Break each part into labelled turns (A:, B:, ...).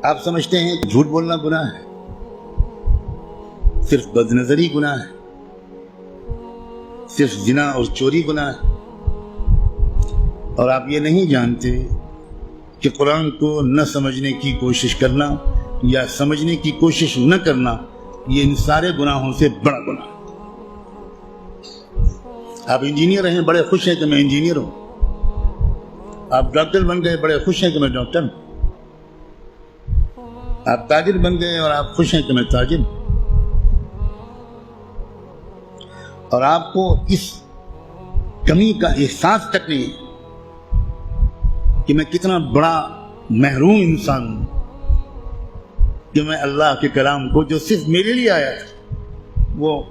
A: آپ سمجھتے ہیں جھوٹ بولنا گناہ ہے، صرف بد نظری گناہ ہے، صرف زنا اور چوری گناہ ہے، اور آپ یہ نہیں جانتے کہ قرآن کو نہ سمجھنے کی کوشش کرنا یا سمجھنے کی کوشش نہ کرنا یہ ان سارے گناہوں سے بڑا گناہ ہے۔ آپ انجینئر ہیں، بڑے خوش ہیں کہ میں انجینئر ہوں، آپ ڈاکٹر بن گئے، بڑے خوش ہیں کہ میں ڈاکٹر ہوں، آپ تاجر بن گئے اور آپ خوش ہیں کہ میں تاجر ہوں، اور آپ کو اس کمی کا احساس تک نہیں ہے کہ میں کتنا بڑا محروم انسان ہوں کہ میں اللہ کے کلام کو جو صرف میرے لیے آیا تھا وہ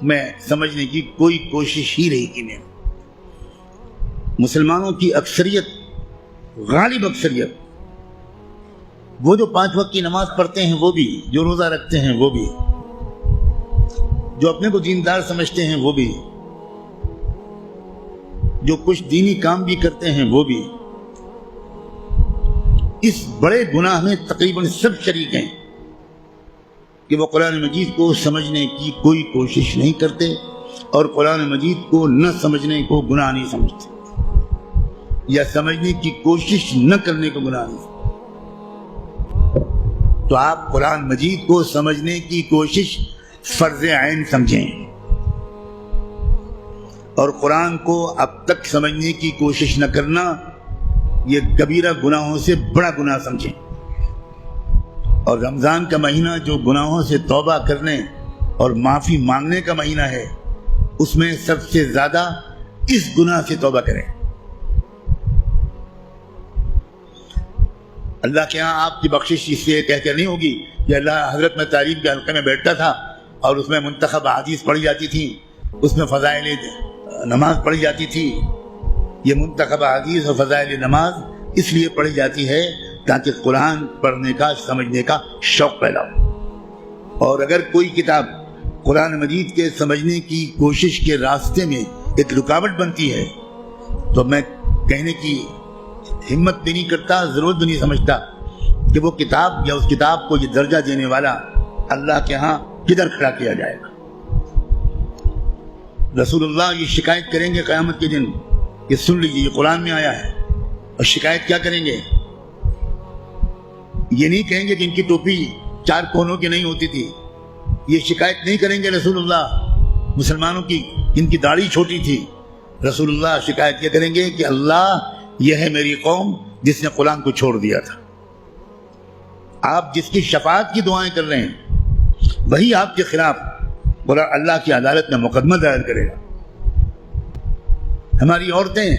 A: میں سمجھنے کی کوئی کوشش ہی نہیں کی میں۔ مسلمانوں کی اکثریت، غالب اکثریت، وہ جو 5 وقت کی نماز پڑھتے ہیں وہ بھی، جو روزہ رکھتے ہیں وہ بھی، جو اپنے کو دیندار سمجھتے ہیں وہ بھی، جو کچھ دینی کام بھی کرتے ہیں وہ بھی، اس بڑے گناہ میں تقریباً سب شریک ہیں کہ وہ قرآن مجید کو سمجھنے کی کوئی کوشش نہیں کرتے اور قرآن مجید کو نہ سمجھنے کو گناہ نہیں سمجھتے یا سمجھنے کی کوشش نہ کرنے کو گناہ نہیں سمجھتے۔ تو آپ قرآن مجید کو سمجھنے کی کوشش فرض عین سمجھیں، اور قرآن کو اب تک سمجھنے کی کوشش نہ کرنا یہ کبیرہ گناہوں سے بڑا گناہ سمجھیں۔ اور رمضان کا مہینہ جو گناہوں سے توبہ کرنے اور معافی مانگنے کا مہینہ ہے، اس میں سب سے زیادہ اس گناہ سے توبہ کریں۔ اللہ کے ہاں آپ کی بخشش اس سے کہہ کر نہیں ہوگی کہ اللہ حضرت میں تعلیم کے حلقے میں بیٹھتا تھا اور اس میں منتخب احادیث پڑھی جاتی تھی، اس میں فضائل نماز پڑھی جاتی تھی۔ یہ منتخب احادیث اور فضائل نماز اس لیے پڑھی جاتی ہے تاکہ قرآن پڑھنے کا، سمجھنے کا شوق پیدا ہو۔ اور اگر کوئی کتاب قرآن مجید کے سمجھنے کی کوشش کے راستے میں ایک رکاوٹ بنتی ہے تو میں کہنے کی ہمت بھی نہیں کرتا، ضرورت بھی نہیں سمجھتا کہ وہ کتاب یا اس کتاب کو یہ درجہ دینے والا اللہ کے ہاں کدھر کھڑا کیا جائے گا۔ رسول اللہ یہ شکایت کریں گے قیامت کے دن کہ سن لیجیے یہ قرآن میں آیا ہے، اور شکایت کیا کریں گے؟ یہ نہیں کہیں گے کہ ان کی ٹوپی 4 کونوں کی نہیں ہوتی تھی، یہ شکایت نہیں کریں گے رسول اللہ مسلمانوں کی ان کی داڑھی چھوٹی تھی۔ رسول اللہ شکایت کیا کریں گے کہ اللہ یہ ہے میری قوم جس نے قرآن کو چھوڑ دیا تھا۔ آپ جس کی شفاعت کی دعائیں کر رہے ہیں وہی آپ کے خلاف اللہ کی عدالت میں مقدمہ دائر کرے گا۔ ہماری عورتیں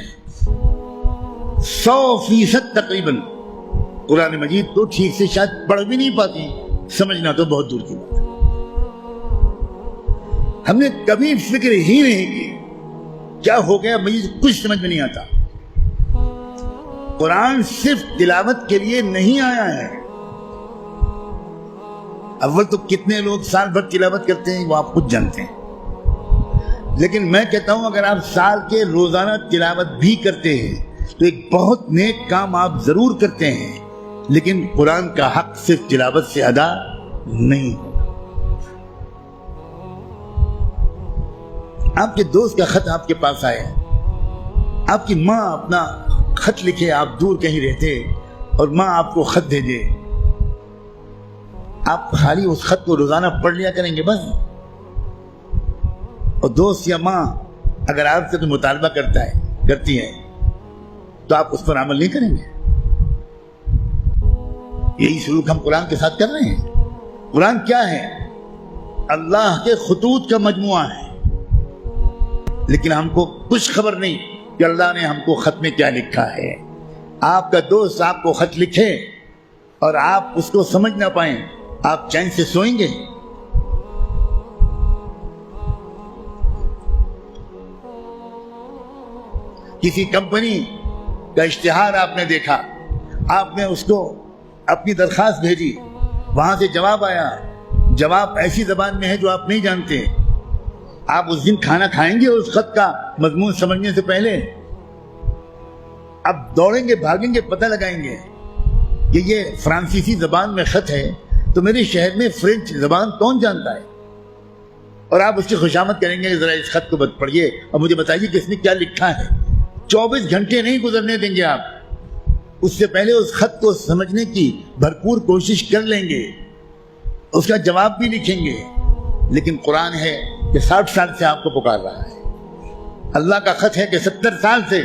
A: 100% تقریباً قرآن مجید کو ٹھیک سے شاید پڑھ بھی نہیں پاتی، سمجھنا تو بہت دور کی بات ہے۔ ہم نے کبھی فکر ہی نہیں کی کیا ہو گیا، مجھے کچھ سمجھ میں نہیں آتا۔ قرآن صرف تلاوت کے لیے نہیں آیا ہے۔ اول تو کتنے لوگ سال بھر تلاوت کرتے ہیں وہ آپ خود جانتے ہیں، لیکن میں کہتا ہوں اگر آپ سال کے روزانہ تلاوت بھی کرتے ہیں تو ایک بہت نیک کام آپ ضرور کرتے ہیں، لیکن قرآن کا حق صرف تلاوت سے ادا نہیں۔ آپ کے دوست کا خط آپ کے پاس آئے، آپ کی ماں اپنا خط لکھے، آپ دور کہیں رہتے اور ماں آپ کو خط بھیجے، آپ خالی اس خط کو روزانہ پڑھ لیا کریں گے بس؟ اور دوست یا ماں اگر آپ سے کوئی مطالبہ کرتی ہے تو آپ اس پر عمل نہیں کریں گے؟ یہی سلوک ہم قرآن کے ساتھ کر رہے ہیں۔ قرآن کیا ہے؟ اللہ کے خطوط کا مجموعہ ہے، لیکن ہم کو کچھ خبر نہیں کہ اللہ نے ہم کو خط میں کیا لکھا ہے۔ آپ کا دوست آپ کو خط لکھے اور آپ اس کو سمجھ نہ پائیں، آپ چین سے سوئیں گے؟ کسی کمپنی کا اشتہار آپ نے دیکھا، آپ نے اس کو اپنی درخواست بھیجی، وہاں سے جواب آیا، جواب ایسی زبان میں ہے جو آپ نہیں جانتے، آپ اس دن کھانا کھائیں گے اس خط کا مضمون سمجھنے سے پہلے؟ اب دوڑیں گے، بھاگیں گے، پتہ لگائیں گے کہ یہ فرانسیسی زبان میں خط ہے تو میرے شہر میں فرینچ زبان کون جانتا ہے؟ اور آپ اس کی خوشامد کریں گے کہ ذرا اس خط کو پڑھیے اور مجھے بتائیے کہ اس نے کیا لکھا ہے۔ 24 گھنٹے نہیں گزرنے دیں گے آپ، اس سے پہلے اس خط کو سمجھنے کی بھرپور کوشش کر لیں گے، اس کا جواب بھی لکھیں گے۔ لیکن قرآن ہے کہ 60 سال سے آپ کو پکار رہا ہے، اللہ کا خط ہے کہ 70 سال سے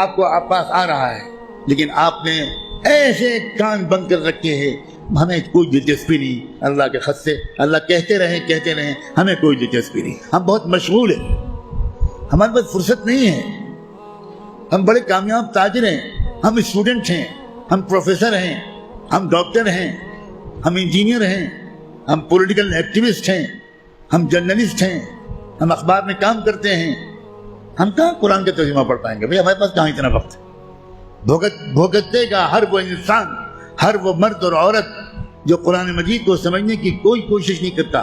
A: آپ کو آپ پاس آ رہا ہے، لیکن آپ نے ایسے کان بند کر رکھے ہیں، ہمیں کوئی دلچسپی نہیں اللہ کے خط سے، اللہ کہتے رہیں ہمیں کوئی دلچسپی نہیں، ہم بہت مشغول ہیں، ہمارے پاس فرصت نہیں ہے، ہم بڑے کامیاب تاجر ہیں، ہم اسٹوڈنٹ ہیں، ہم پروفیسر ہیں، ہم ڈاکٹر ہیں، ہم انجینئر ہیں، ہم پولیٹیکل ایکٹیوسٹ ہیں، ہم جرنلسٹ ہیں، ہم اخبار میں کام کرتے ہیں، ہم کہاں قرآن کا ترجمہ پڑھ پائیں گے؟ بھئی ہمارے پاس کہاں اتنا وقت ہے؟ بھگتتے گا ہر وہ انسان، ہر وہ مرد اور عورت جو قرآن مجید کو سمجھنے کی کوئی کوشش نہیں کرتا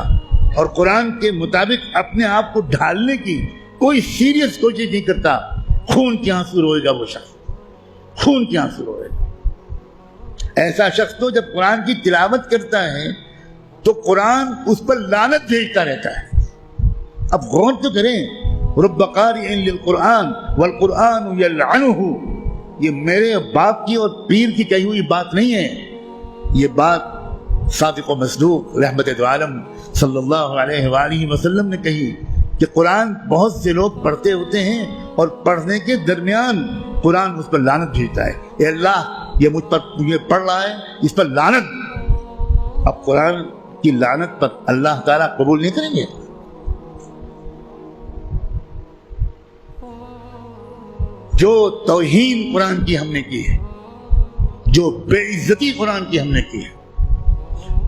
A: اور قرآن کے مطابق اپنے آپ کو ڈھالنے کی کوئی سیریس کوشش نہیں کرتا، خون کے آنسو روئے گا وہ شخص، خون کے آنسو روئے گا۔ ایسا شخص تو جب قرآن کی تلاوت کرتا ہے تو قرآن اس پر لعنت بھیجتا رہتا ہے۔ اب غور تو کریں، رب قارئ للقرآن والقرآن یلعنہ، یہ میرے باپ کی اور پیر کی کہی ہوئی بات نہیں ہے، یہ بات صادق و مصدوق رحمت دو عالم صلی اللہ علیہ وآلہ وسلم نے کہی کہ قرآن بہت سے لوگ پڑھتے ہوتے ہیں اور پڑھنے کے درمیان قرآن اس پر لعنت بھیجتا ہے، اے اللہ یہ مجھ پر یہ پڑھ رہا ہے، اس پر لعنت۔ اب قرآن کی لعنت پر اللہ تعالیٰ قبول نہیں کریں گے؟ جو توہین قرآن کی ہم نے کی ہے، جو بے عزتی قرآن کی ہم نے کی ہے،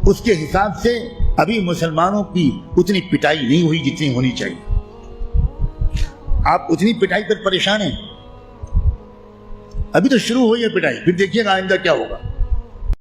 A: اس کے حساب سے ابھی مسلمانوں کی اتنی پٹائی نہیں ہوئی جتنی ہونی چاہیے۔ آپ اتنی پٹائی پر پریشان ہیں، ابھی تو شروع ہوئی ہے پٹائی، پھر دیکھیے گا آئندہ کیا ہوگا۔